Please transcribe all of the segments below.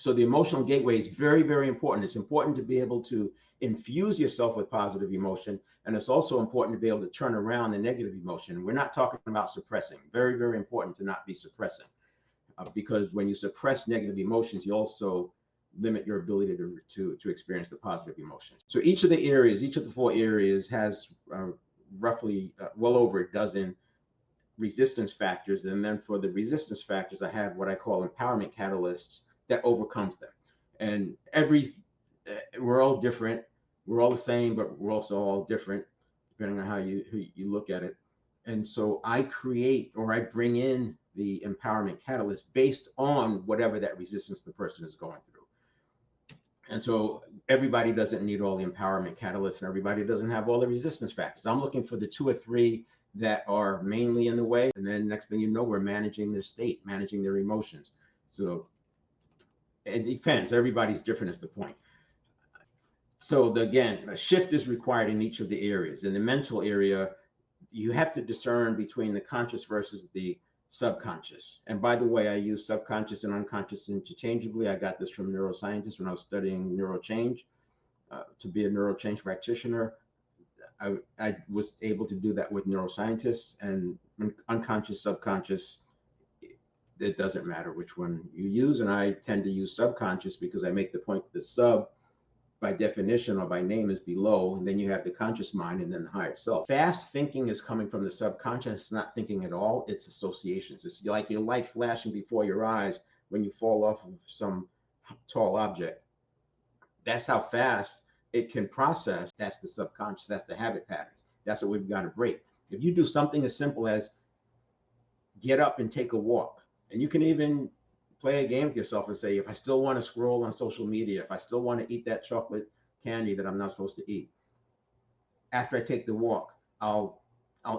So the emotional gateway is very, very important. It's important to be able to infuse yourself with positive emotion. And it's also important to be able to turn around the negative emotion. We're not talking about suppressing. Very, very important to not be suppressing. Because when you suppress negative emotions, you also limit your ability to experience the positive emotions. So each of the areas, each of the four areas has roughly well over a dozen resistance factors. And then for the resistance factors, I have what I call empowerment catalysts that overcomes them. And we're all different. We're all the same, but we're also all different depending on how you look at it. And so I create or I bring in the empowerment catalyst based on whatever that resistance the person is going through. And so everybody doesn't need all the empowerment catalysts and everybody doesn't have all the resistance factors. I'm looking for the two or three that are mainly in the way. And then next thing you know, we're managing their state, managing their emotions. So it depends. Everybody's different is the point. So again, a shift is required in each of the areas. In the mental area, you have to discern between the conscious versus the subconscious. And by the way, I use subconscious and unconscious interchangeably. I got this from neuroscientists when I was studying neurochange. To be a neurochange practitioner, I was able to do that with neuroscientists, and unconscious, subconscious, it doesn't matter which one you use. And I tend to use subconscious because I make the point that the sub by definition or by name is below, and then you have the conscious mind and then the higher self. Fast thinking is coming from the subconscious. It's not thinking at all, it's associations. It's like your light flashing before your eyes when you fall off of some tall object. That's how fast it can process. That's the subconscious, that's the habit patterns. That's what we've got to break. If you do something as simple as get up and take a walk, and you can even play a game with yourself and say, if I still want to scroll on social media, if I still want to eat that chocolate candy that I'm not supposed to eat, after I take the walk, I'll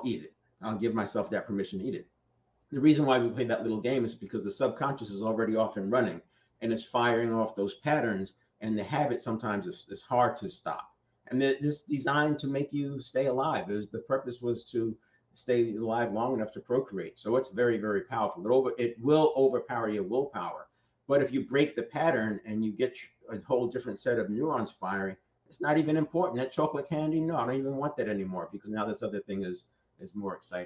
eat it. I'll give myself that permission to eat it. The reason why we play that little game is because the subconscious is already off and running and it's firing off those patterns, and the habit sometimes is hard to stop. And this designed to make you stay alive. The purpose was to stay alive long enough to procreate. So it's very, very powerful. It will overpower your willpower. But if you break the pattern and you get a whole different set of neurons firing, it's not even important. That chocolate candy, no, I don't even want that anymore because now this other thing is more exciting.